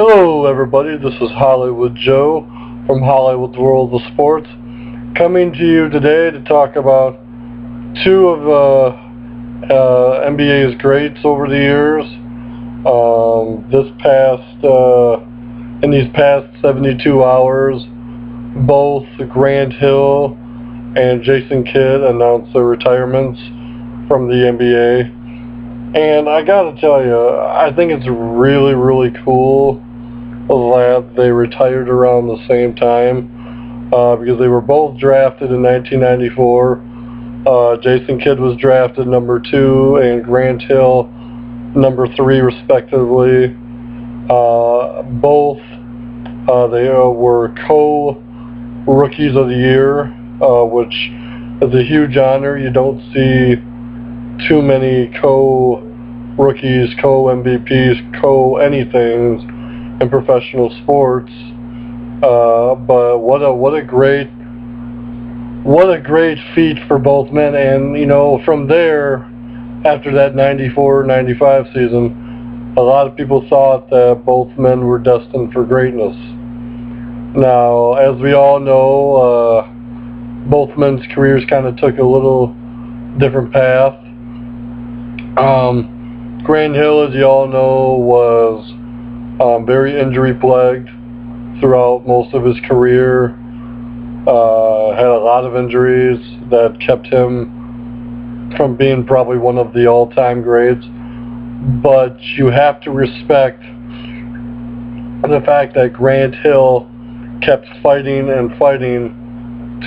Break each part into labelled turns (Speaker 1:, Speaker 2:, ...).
Speaker 1: Hello everybody, this is Hollywood Joe from Hollywood's World of Sports, coming to you today to talk about two of NBA's greats over the years. In these past 72 hours, both Grant Hill and Jason Kidd announced their retirements from the NBA. And I gotta tell you, I think it's really, really cool that they retired around the same time because they were both drafted in 1994. Jason Kidd was drafted number 2 and Grant Hill number 3 respectively. Both they were co-rookies of the year, which is a huge honor. You don't see too many co-rookies, co-MVPs, co-anythings in professional sports. But what a great feat for both men. And from there, after that 94-95 season, a lot of people thought that both men were destined for greatness. Now, as we all know, both men's careers kind of took a little different path. Grant Hill, as you all know, was very injury plagued throughout most of his career. Had a lot of injuries that kept him from being probably one of the all-time greats. But you have to respect the fact that Grant Hill kept fighting and fighting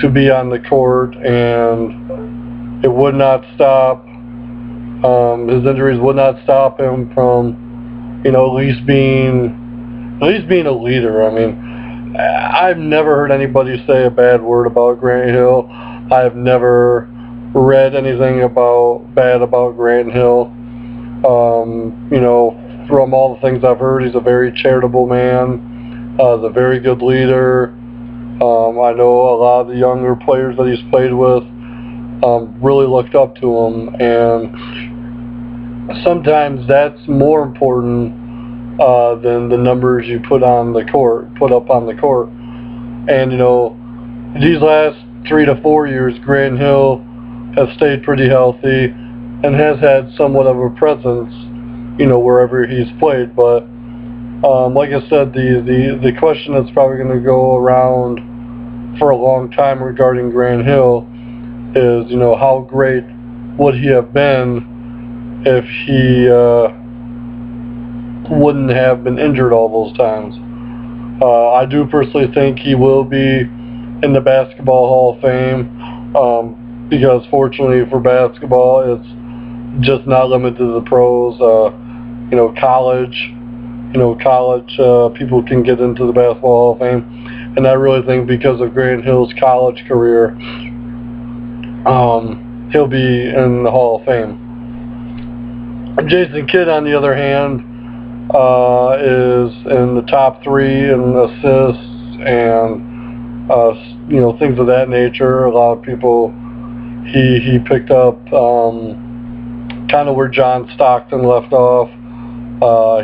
Speaker 1: to be on the court, and it would not stop. His injuries would not stop him from, at least being a leader. I mean, I've never heard anybody say a bad word about Grant Hill. I've never read anything bad about Grant Hill. From all the things I've heard, he's a very charitable man. He's a very good leader. I know a lot of the younger players that he's played with really looked up to him, and sometimes that's more important than the numbers you put up on the court. And these last 3 to 4 years, Grant Hill has stayed pretty healthy and has had somewhat of a presence, wherever he's played. But like I said, the question that's probably going to go around for a long time regarding Grant Hill is, how great would he have been if he wouldn't have been injured all those times. I do personally think he will be in the Basketball Hall of Fame, because fortunately for basketball, it's just not limited to the pros. College people can get into the Basketball Hall of Fame, and I really think because of Grant Hill's college career, he'll be in the Hall of Fame. Jason Kidd, on the other hand, is in the top 3 in assists and things of that nature. A lot of people, he picked up kind of where John Stockton left off.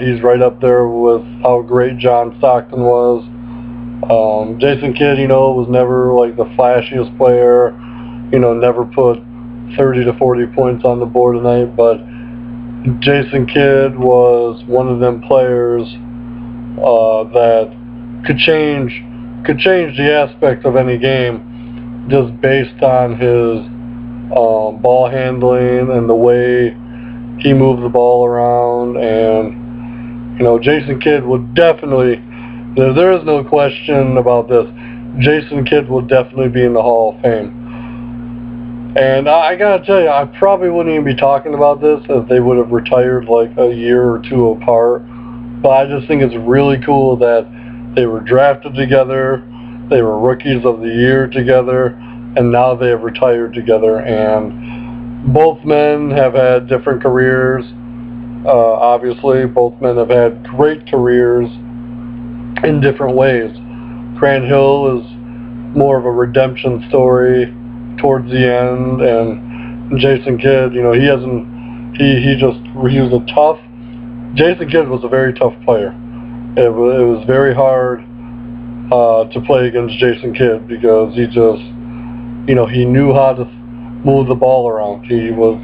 Speaker 1: He's right up there with how great John Stockton was. Jason Kidd, was never like the flashiest player. Never put 30 to 40 points on the board a night, but Jason Kidd was one of them players that could change the aspect of any game just based on his ball handling and the way he moved the ball around. And Jason Kidd would definitely, there is no question about this, Jason Kidd will definitely be in the Hall of Fame. And I gotta tell you, I probably wouldn't even be talking about this if they would have retired like a year or 2 apart. But I just think it's really cool that they were drafted together, they were rookies of the year together, and now they have retired together. And both men have had different careers. Obviously, both men have had great careers in different ways. Grant Hill is more of a redemption story towards the end, and Jason Kidd, he was a tough. Jason Kidd was a very tough player. it was very hard to play against Jason Kidd because he just, he knew how to move the ball around. He was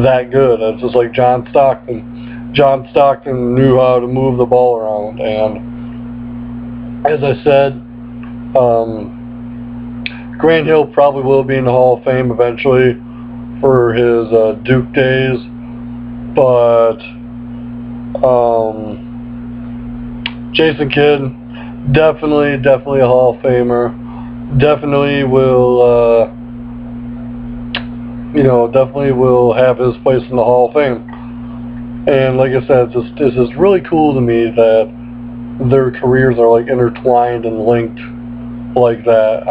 Speaker 1: that good. It's just like John Stockton. John Stockton knew how to move the ball around, and as I said, Grant Hill probably will be in the Hall of Fame eventually for his Duke days, but Jason Kidd, definitely a Hall of Famer. Definitely will, definitely will have his place in the Hall of Fame. And like I said, it's just really cool to me that their careers are like intertwined and linked like that.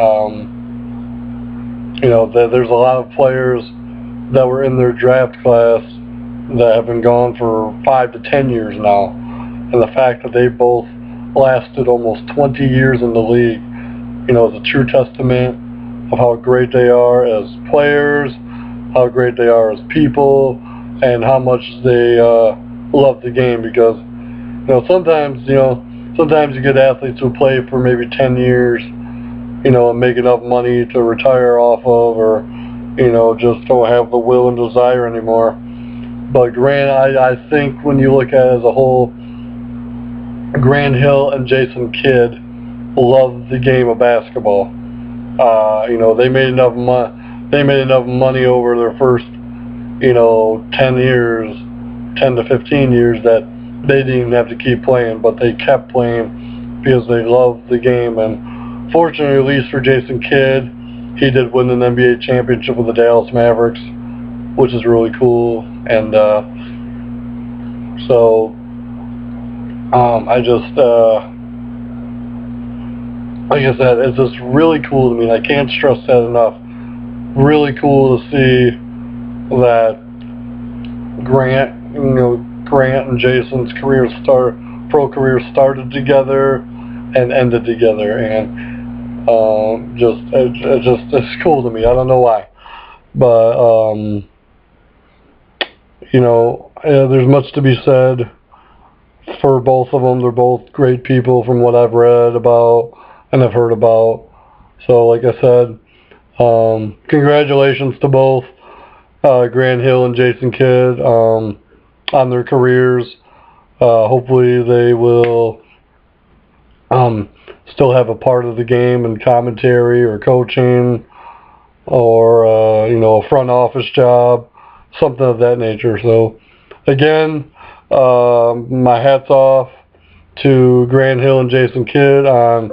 Speaker 1: There's a lot of players that were in their draft class that have been gone for 5 to 10 years now. And the fact that they both lasted almost 20 years in the league, is a true testament of how great they are as players, how great they are as people, and how much they love the game. Because, sometimes you get athletes who play for maybe 10 years, and make enough money to retire off of, or, just don't have the will and desire anymore. But Grant, I think when you look at it as a whole, Grant Hill and Jason Kidd love the game of basketball. They made enough money over their first, 10 years, 10 to 15 years that they didn't even have to keep playing, but they kept playing because they loved the game. And fortunately, at least for Jason Kidd, he did win an NBA championship with the Dallas Mavericks, which is really cool. And I just, like I said, it's just really cool to me. I can't stress that enough. Really cool to see that Grant and Jason's pro career started together and ended together, and it's cool to me. I don't know why, but there's much to be said for both of them. They're both great people from what I've read about and I've heard about. So, like I said, congratulations to both Grant Hill and Jason Kidd on their careers. Hopefully they will still have a part of the game in commentary or coaching or a front office job, something of that nature. So again, my hat's off to Grant Hill and Jason Kidd on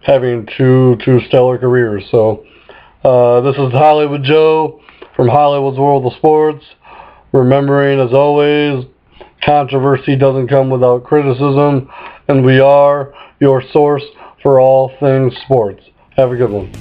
Speaker 1: having two stellar careers. So this is Hollywood Joe from Hollywood's World of Sports, remembering, as always, controversy doesn't come without criticism, and we are your source for all things sports. Have a good one.